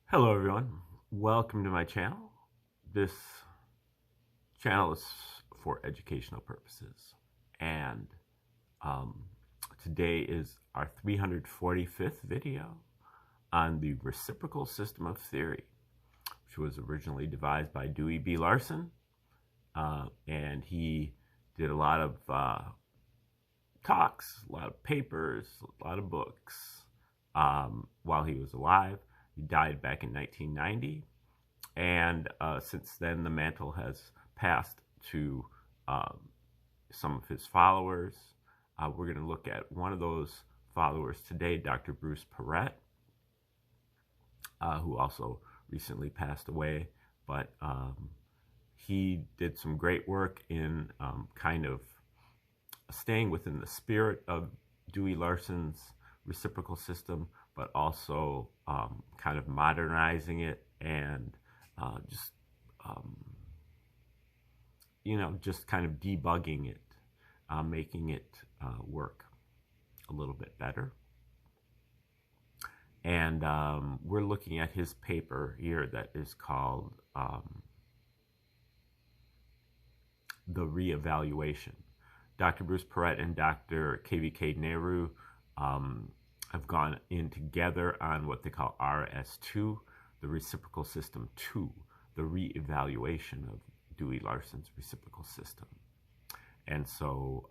Hello everyone, welcome to my channel. This channel is for educational purposes, and um, today is our 345th video on the reciprocal system of theory, which was originally devised by Dewey B. Larson, and he did a lot of talks, a lot of papers, a lot of books while he was alive. He died back in 1990, and since then the mantle has passed to some of his followers. We're going to look at one of those followers today, Dr. Bruce Perret, who also recently passed away, but he did some great work in kind of staying within the spirit of Dewey Larson's reciprocal system, but also kind of modernizing it and just just kind of debugging it, making it work a little bit better. And we're looking at his paper here that is called the Reevaluation. Dr. Bruce Perret and Dr. KVK Nehru have gone in together on what they call RS2, the Reciprocal System 2, the Reevaluation of Dewey Larson's reciprocal system. And so,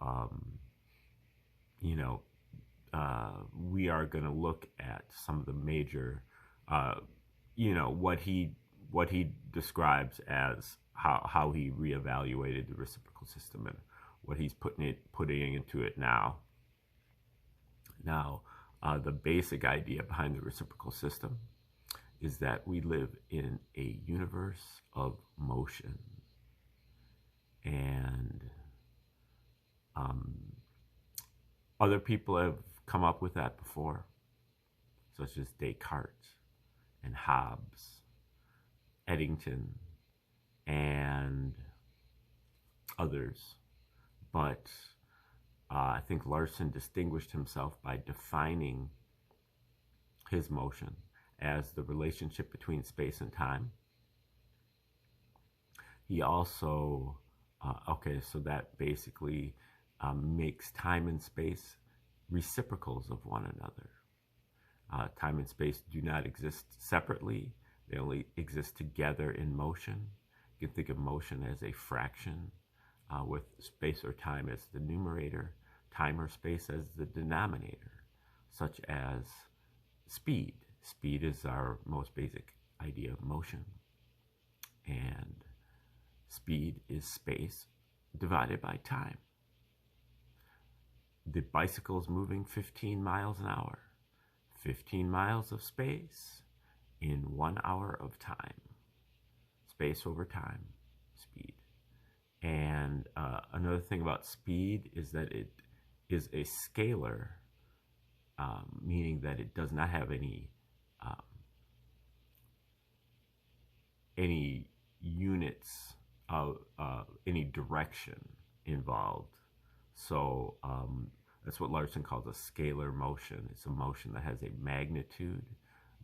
we are going to look at some of the major, what he describes as how he reevaluated the reciprocal system and what he's putting into it now. Now, the basic idea behind the reciprocal system is that we live in a universe of motion, and other people have come up with that before, such as Descartes and Hobbes, Eddington, and others. But I think Larson distinguished himself by defining his motion as the relationship between space and time. He also, so that basically makes time and space reciprocals of one another. Time and space do not exist separately. They only exist together in motion. You can think of motion as a fraction, with space or time as the numerator, time or space as the denominator, such as speed. Speed is our most basic idea of motion, and speed is space divided by time. The bicycle is moving 15 miles an hour, 15 miles of space in 1 hour of time. Space over time, speed. And another thing about speed is that it is a scalar, meaning that it does not have any units of any direction involved. So that's what Larson calls a scalar motion. It's a motion that has a magnitude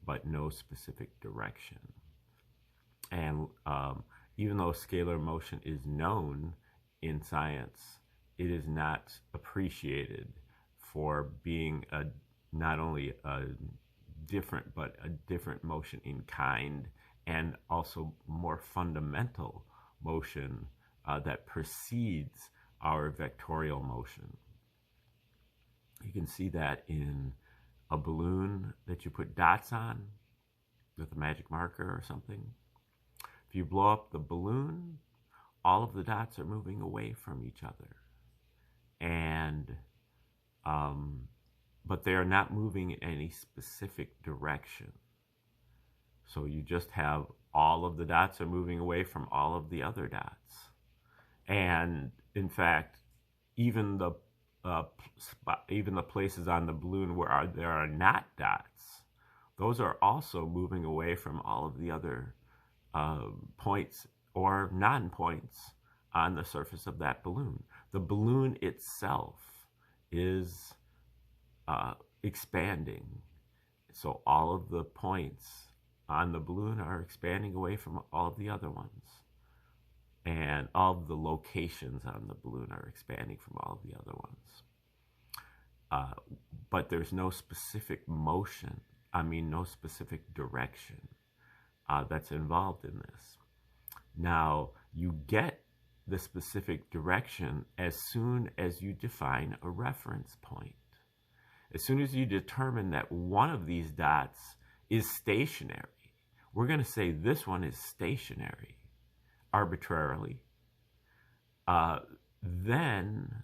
but no specific direction. And even though scalar motion is known in science, it is not appreciated for being not only a different, but a different motion in kind, and also more fundamental motion that precedes our vectorial motion. You can see that in a balloon that you put dots on with a magic marker or something. If you blow up the balloon, all of the dots are moving away from each other, and but they are not moving in any specific direction. So you just have all of the dots are moving away from all of the other dots, and in fact, even the places on the balloon where there are not dots, those are also moving away from all of the other points or non-points on the surface of that balloon. The balloon itself is expanding, so all of the points on the balloon are expanding away from all of the other ones. And all of the locations on the balloon are expanding from all of the other ones. But there's no specific motion, no specific direction that's involved in this. Now, you get the specific direction as soon as you define a reference point. As soon as you determine that one of these dots is stationary, we're going to say this one is stationary arbitrarily. Then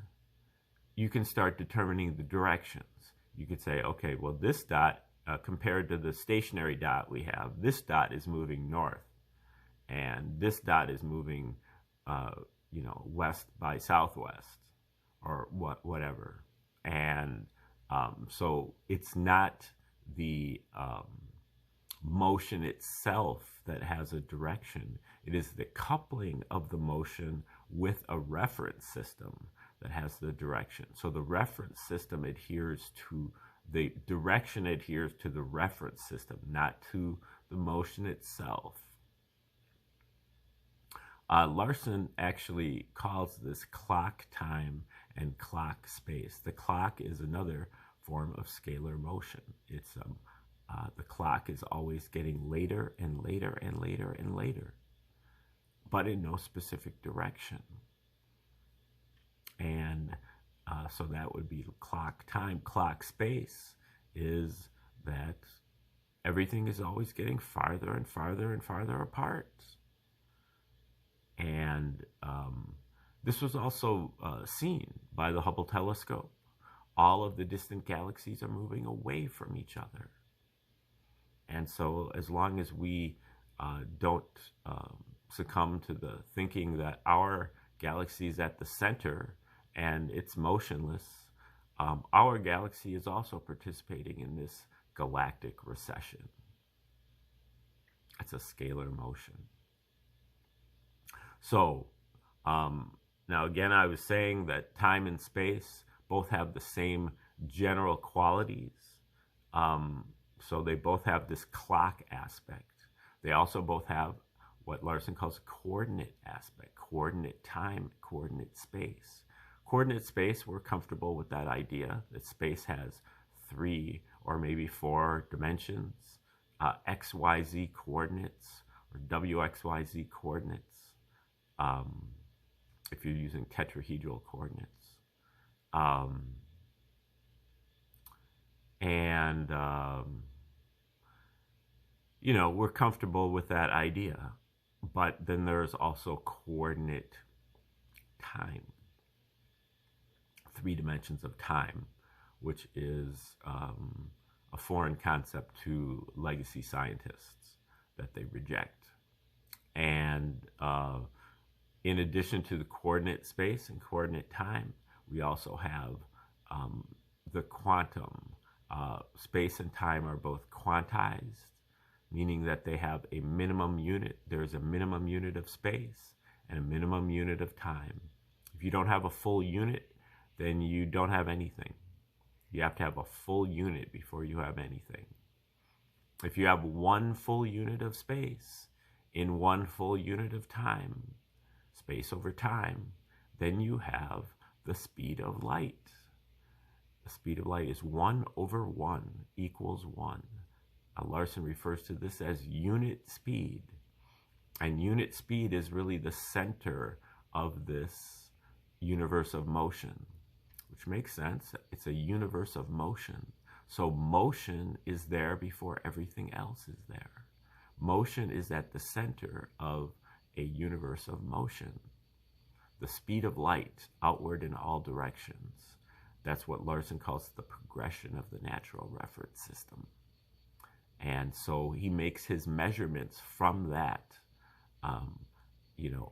you can start determining the directions. You could say, okay, well, this dot, compared to the stationary dot we have, this dot is moving north, and this dot is moving, west by southwest, or whatever. And so it's not the motion itself that has a direction. It is the coupling of the motion with a reference system that has the direction. So the reference system adheres to the direction, adheres to the reference system, not to the motion itself. Larson actually calls this clock time and clock space. The clock is another form of scalar motion. It's the clock is always getting later and later and later and later, but in no specific direction. And so that would be clock time. Clock space is that everything is always getting farther and farther and farther apart. And this was also seen by the Hubble telescope. All of the distant galaxies are moving away from each other. And so as long as we don't succumb to the thinking that our galaxy is at the center and it's motionless, our galaxy is also participating in this galactic recession. It's a scalar motion. So now again, I was saying that time and space both have the same general qualities. So they both have this clock aspect. They also both have what Larson calls a coordinate aspect, coordinate time, coordinate space. Coordinate space, we're comfortable with that idea that space has 3 or maybe 4 dimensions, XYZ coordinates or WXYZ coordinates, if you're using tetrahedral coordinates. We're comfortable with that idea. But then there's also coordinate time, 3 dimensions of time, which is a foreign concept to legacy scientists that they reject. And in addition to the coordinate space and coordinate time, we also have the quantum. Space and time are both quantized, meaning that they have a minimum unit. There's a minimum unit of space and a minimum unit of time. If you don't have a full unit, then you don't have anything. You have to have a full unit before you have anything. If you have 1 full unit of space in 1 full unit of time, space over time, then you have the speed of light. The speed of light is 1 over 1 equals 1. Larson refers to this as unit speed. And unit speed is really the center of this universe of motion, which makes sense. It's a universe of motion. So motion is there before everything else is there. Motion is at the center of a universe of motion. The speed of light outward in all directions. That's what Larson calls the progression of the natural reference system. And so he makes his measurements from that.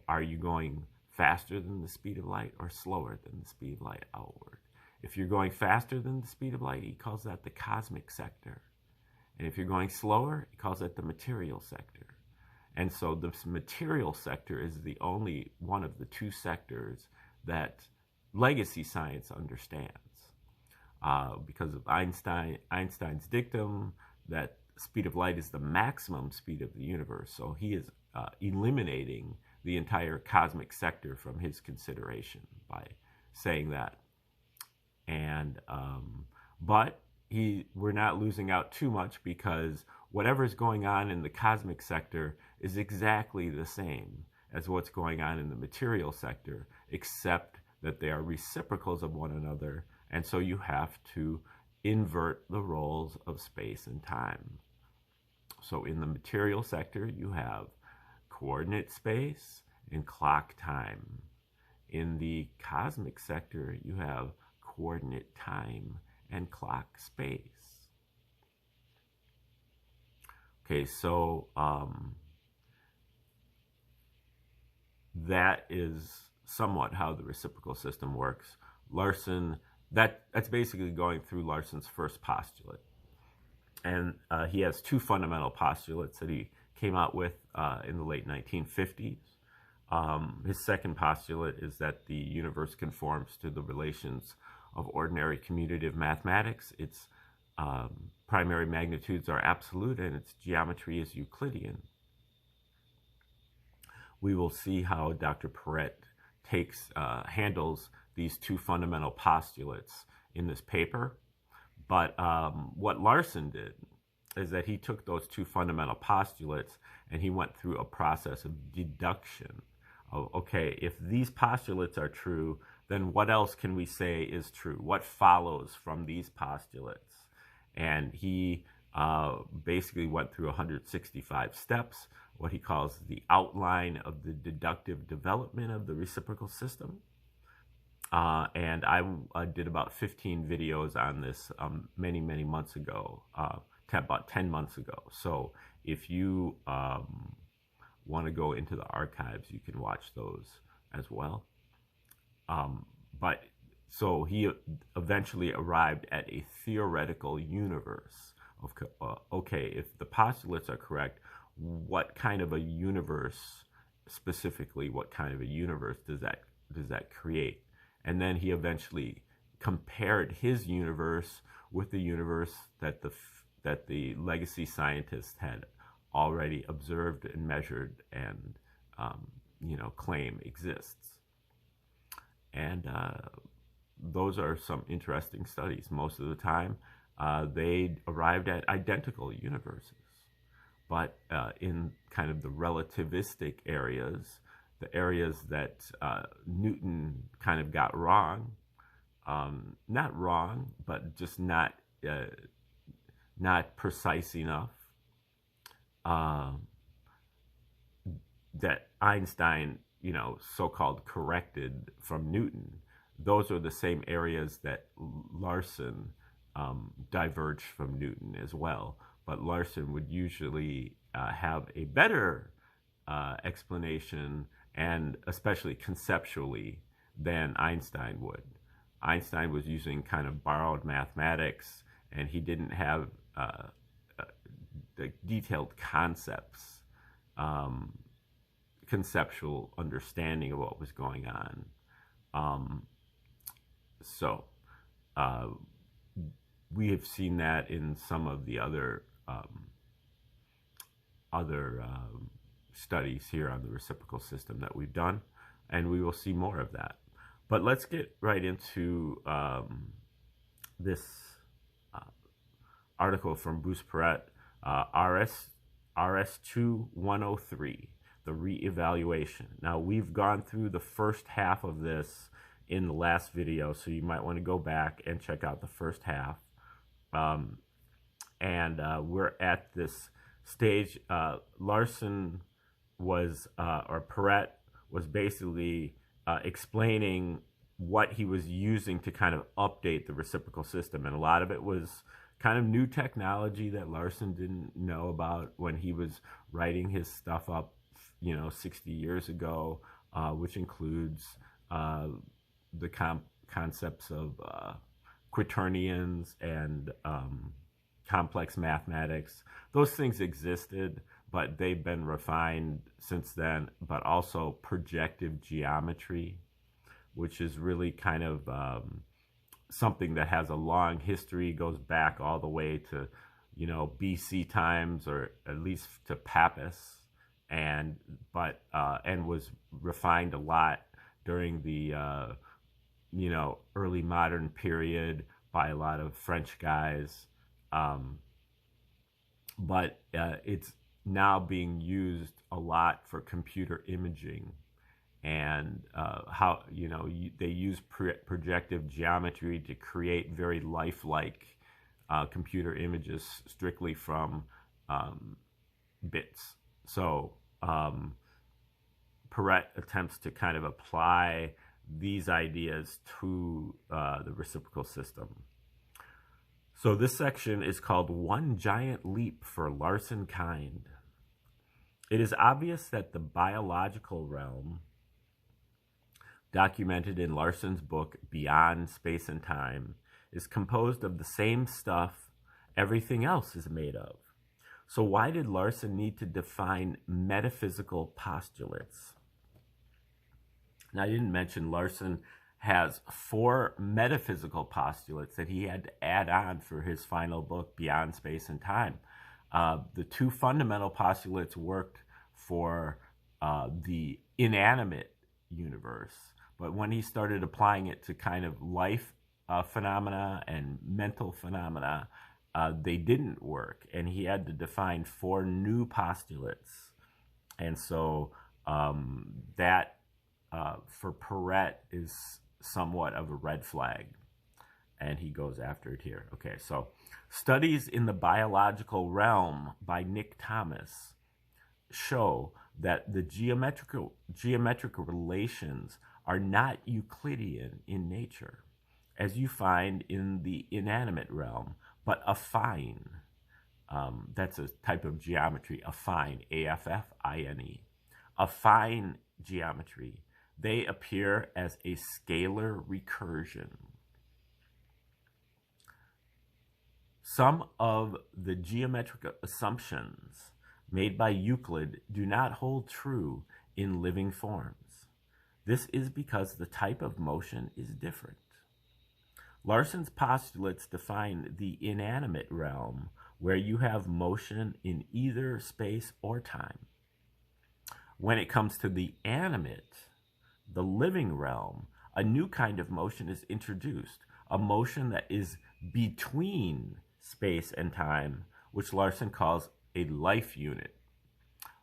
Are you going faster than the speed of light or slower than the speed of light outward? If you're going faster than the speed of light, he calls that the cosmic sector. And if you're going slower, he calls that the material sector. And so the material sector is the only one of the 2 sectors that legacy science understands. Because of Einstein's dictum that speed of light is the maximum speed of the universe. So he is eliminating the entire cosmic sector from his consideration by saying that. And but we're not losing out too much, because whatever's going on in the cosmic sector is exactly the same as what's going on in the material sector, except that they are reciprocals of one another, and so you have to invert the roles of space and time. So in the material sector, you have coordinate space and clock time. In the cosmic sector, you have coordinate time and clock space. Okay, so that is somewhat how the reciprocal system works. Larson, that's basically going through Larson's first postulate. And he has two fundamental postulates that he came out with in the late 1950s. His second postulate is that the universe conforms to the relations of ordinary commutative mathematics. Its primary magnitudes are absolute, and its geometry is Euclidean. We will see how Dr. Peret handles these two fundamental postulates in this paper. But what Larson did is that he took those two fundamental postulates and he went through a process of deduction of, okay, if these postulates are true, then what else can we say is true? What follows from these postulates? And he basically went through 165 steps, what he calls the outline of the deductive development of the reciprocal system. And I did about 15 videos on this many months ago, about 10 months ago. So if you want to go into the archives, you can watch those as well. So he eventually arrived at a theoretical universe of, okay, if the postulates are correct, what kind of a universe, specifically, what kind of a universe does that create? And then he eventually compared his universe with the universe that the legacy scientists had already observed and measured and claim exists. And those are some interesting studies. Most of the time, they arrived at identical universes. But in kind of the relativistic areas, the areas that Newton kind of got wrong, not wrong, but just not precise enough, that Einstein, so-called corrected from Newton. Those are the same areas that Larson diverged from Newton as well. But Larson would usually have a better explanation, and especially conceptually, than Einstein would. Einstein was using kind of borrowed mathematics, and he didn't have the detailed concepts, conceptual understanding of what was going on. So we have seen that in some of the other studies here on the reciprocal system that we've done, and we will see more of that. But let's get right into this article from Bruce Peret, RS2-103, the Reevaluation. Now, we've gone through the first half of this in the last video, so you might want to go back and check out the first half. We're at this stage. Larson was, or Peret was basically explaining what he was using to kind of update the reciprocal system. And a lot of it was kind of new technology that Larson didn't know about when he was writing his stuff up, 60 years ago, which includes the concepts of quaternions and complex mathematics. Those things existed, but they've been refined since then. But also projective geometry, which is really kind of something that has a long history, goes back all the way to BC times, or at least to Pappus, and was refined a lot during the early modern period by a lot of French guys. But it's now being used a lot for computer imaging, and they use projective geometry to create very lifelike computer images strictly from bits. So Peret attempts to kind of apply these ideas to the reciprocal system. So this section is called One Giant Leap for Larsen Kind. It is obvious that the biological realm, documented in Larsen's book Beyond Space and Time, is composed of the same stuff everything else is made of. So why did Larsen need to define metaphysical postulates? Now, I didn't mention Larsen has 4 metaphysical postulates that he had to add on for his final book, Beyond Space and Time. The 2 fundamental postulates worked for the inanimate universe, but when he started applying it to kind of life phenomena and mental phenomena, they didn't work, and he had to define 4 new postulates. And so that for Peret is somewhat of a red flag, and he goes after it here. Okay, so Studies in the Biological Realm by Nick Thomas show that the geometric relations are not Euclidean in nature, as you find in the inanimate realm, but affine. That's a type of geometry, affine, A-F-F-I-N-E. Affine geometry. They appear as a scalar recursion. Some of the geometric assumptions made by Euclid do not hold true in living forms. This is because the type of motion is different. Larsen's postulates define the inanimate realm, where you have motion in either space or time. When it comes to the animate, the living realm, a new kind of motion is introduced, a motion that is between space and time, which Larsen calls a life unit.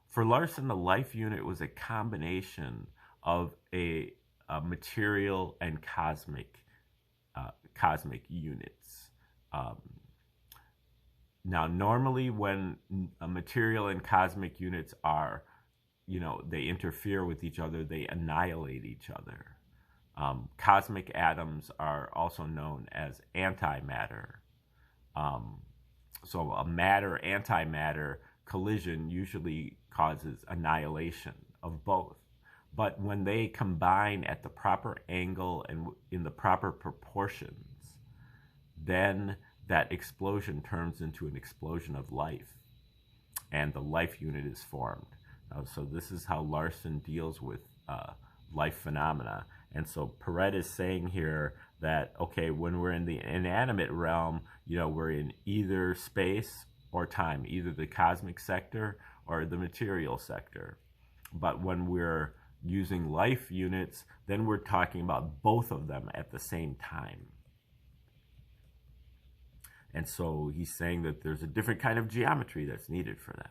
For Larsen, the life unit was a combination of a material and cosmic units. Now, normally when material and cosmic units are, they interfere with each other, they annihilate each other. Cosmic atoms are also known as antimatter. So a matter-antimatter collision usually causes annihilation of both. But when they combine at the proper angle and in the proper proportions, then that explosion turns into an explosion of life, and the life unit is formed. So this is how Larsen deals with life phenomena. And so Peret is saying here that, okay, when we're in the inanimate realm, we're in either space or time, either the cosmic sector or the material sector. But when we're using life units, then we're talking about both of them at the same time. And so he's saying that there's a different kind of geometry that's needed for that.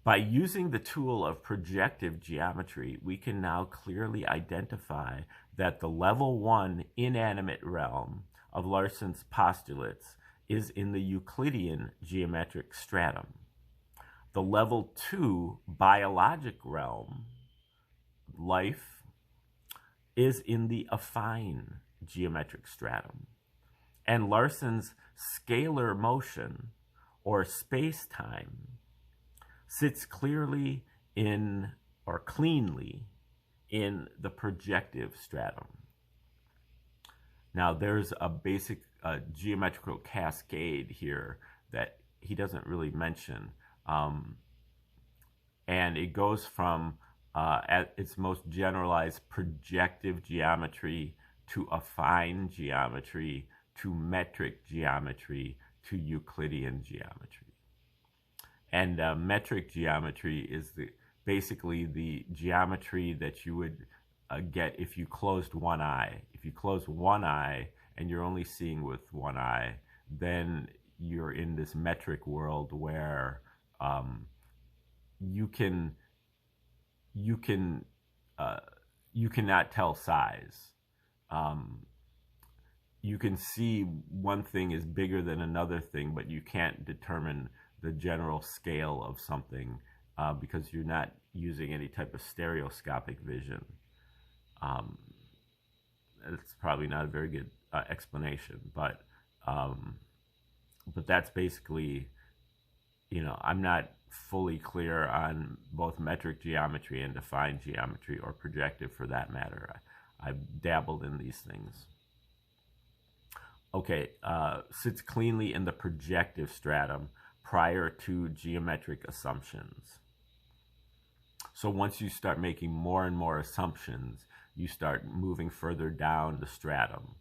By using the tool of projective geometry, we can now clearly identify that the level 1 inanimate realm of Larsen's postulates is in the Euclidean geometric stratum. The level 2 biologic realm, life, is in the affine geometric stratum. And Larsen's scalar motion, or space-time, sits clearly in, or cleanly, in the projective stratum. Now, there's a basic geometrical cascade here that he doesn't really mention. And it goes from, at its most generalized, projective geometry to affine geometry to metric geometry to Euclidean geometry. And metric geometry is basically the geometry that you would get if you closed one eye. If you close one eye and you're only seeing with one eye, then you're in this metric world where you cannot tell size. You can see one thing is bigger than another thing, but you can't determine the general scale of something because you're not using any type of stereoscopic vision. It's probably not a very good explanation, but that's basically, I'm not fully clear on both metric geometry and defined geometry, or projective for that matter. I've dabbled in these things. Okay, sits cleanly in the projective stratum prior to geometric assumptions. So once you start making more and more assumptions, you start moving further down the stratum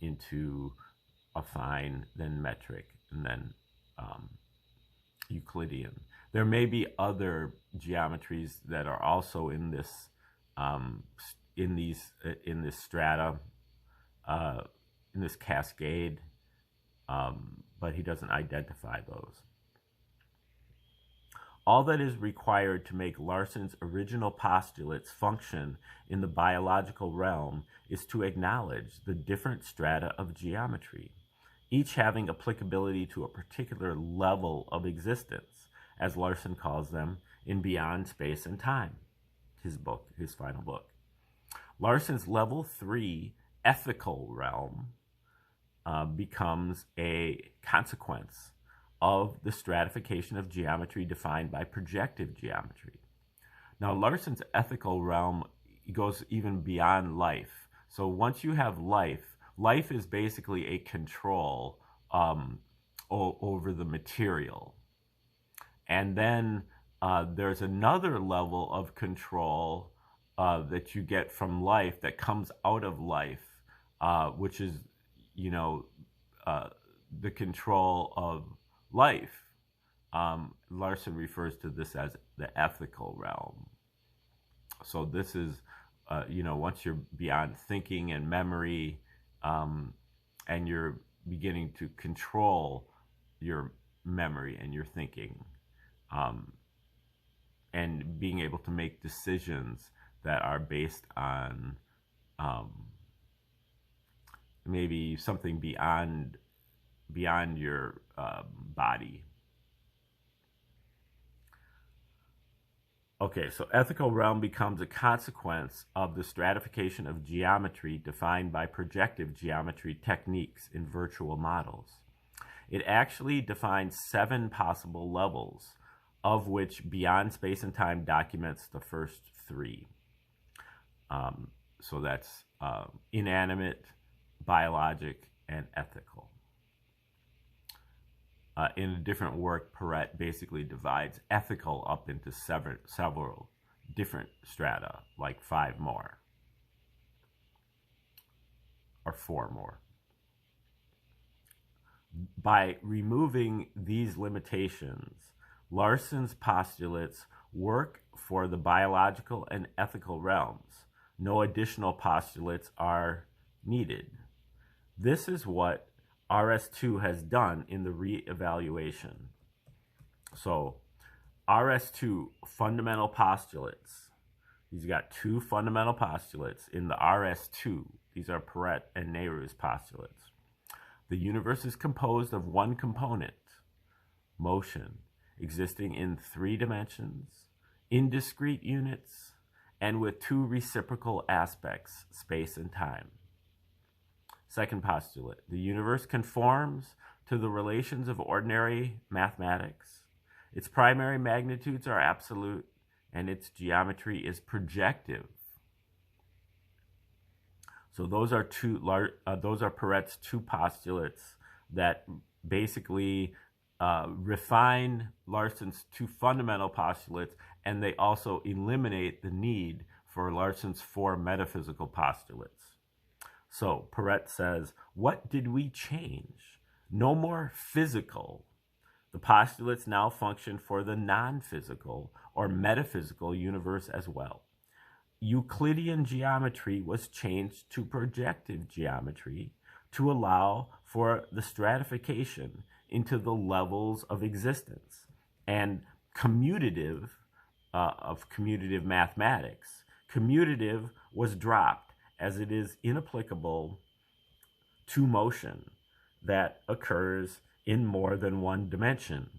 into affine, then metric, and then Euclidean. There may be other geometries that are also in this in this strata, in this cascade, but he doesn't identify those. All that is required to make Larson's original postulates function in the biological realm is to acknowledge the different strata of geometry, each having applicability to a particular level of existence, as Larson calls them, in Beyond Space and Time, his final book. Larson's level 3 ethical realm becomes a consequence of the stratification of geometry defined by projective geometry. Now, Larson's ethical realm goes even beyond life. So once you have life, life is basically a control over the material. And then there's another level of control that you get from life that comes out of life, which is, the control of life. Larson refers to this as the ethical realm. So this is, once you're beyond thinking and memory, and you're beginning to control your memory and your thinking, and being able to make decisions that are based on maybe something beyond your body. Okay, so ethical realm becomes a consequence of the stratification of geometry defined by projective geometry techniques in virtual models. It actually defines 7 possible levels, of which Beyond Space and Time documents the first 3. So that's inanimate, biologic, and ethical. In a different work, Peret basically divides ethical up into several different strata, like 5 more, or 4 more. By removing these limitations, Larson's postulates work for the biological and ethical realms. No additional postulates are needed. This is what RS2 has done in the reevaluation. So RS2 fundamental postulates. He's got 2 fundamental postulates in the RS2. These are Peret and Nehru's postulates. The universe is composed of one component, motion, existing in 3 dimensions, in discrete units, and with 2 reciprocal aspects, space and time. Second postulate, the universe conforms to the relations of ordinary mathematics. Its primary magnitudes are absolute, and its geometry is projective. So those are Peret's 2 postulates that basically refine Larson's 2 fundamental postulates, and they also eliminate the need for Larson's 4 metaphysical postulates. So Peret says, what did we change? No more physical. The postulates now function for the non-physical or metaphysical universe as well. Euclidean geometry was changed to projective geometry to allow for the stratification into the levels of existence. And commutative of commutative mathematics, commutative was dropped as it is inapplicable to motion that occurs in more than one dimension,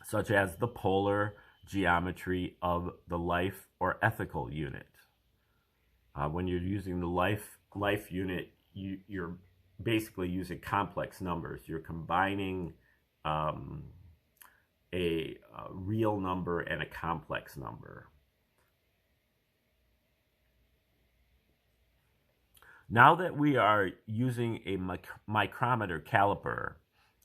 such as the polar geometry of the life or ethical unit. When you're using the life unit, you're basically using complex numbers. You're combining a real number and a complex number. Now that we are using a micrometer caliper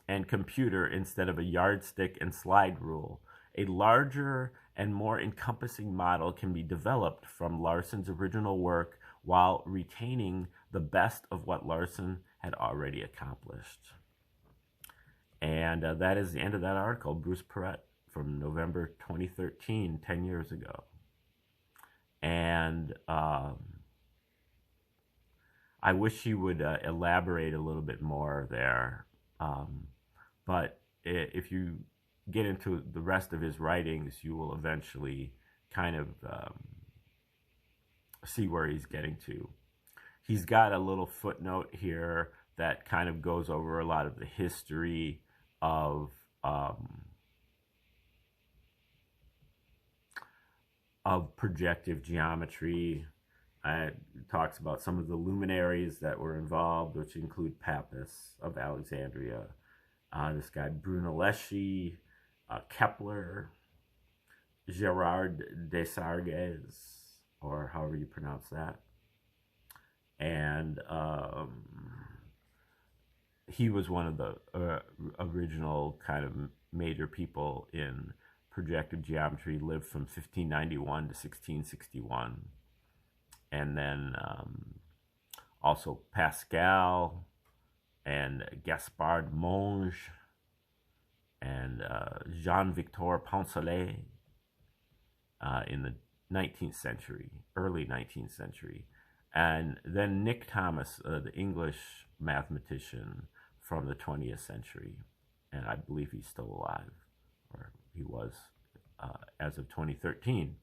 and computer instead of a yardstick and slide rule, a larger and more encompassing model can be developed from Larson's original work while retaining the best of what Larson had already accomplished. And that is the end of that article, Bruce Peret, from November 2013, 10 years ago. And I wish he would elaborate a little bit more there. But if you get into the rest of his writings, you will eventually kind of see where he's getting to. He's got a little footnote here that kind of goes over a lot of the history of projective geometry. It talks about some of the luminaries that were involved, which include Pappus of Alexandria, this guy Brunelleschi, Kepler, Gerard Desargues, or however you pronounce that. And he was one of the original kind of major people in projective geometry, lived from 1591 to 1661. And then also Pascal and Gaspard Monge and Jean-Victor Poncelet in the 19th century, early 19th century. And then Nick Thomas, the English mathematician from the 20th century. And I believe he's still alive, or he was as of 2013.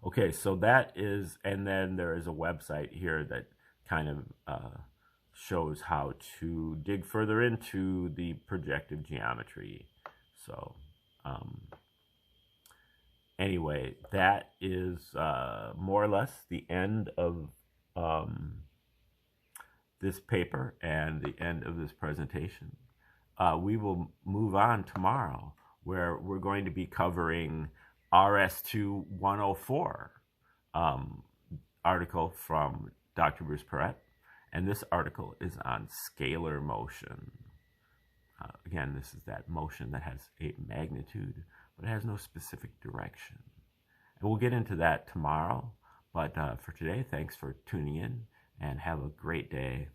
Okay, so that is, and then there is a website here that kind of shows how to dig further into the projective geometry. So anyway, that is more or less the end of this paper and the end of this presentation. We will move on tomorrow, where we're going to be covering RS2-104 article from Dr. Bruce Peret, and this article is on scalar motion. Again, this is that motion that has a magnitude, but it has no specific direction. And we'll get into that tomorrow, but for today, thanks for tuning in, and have a great day.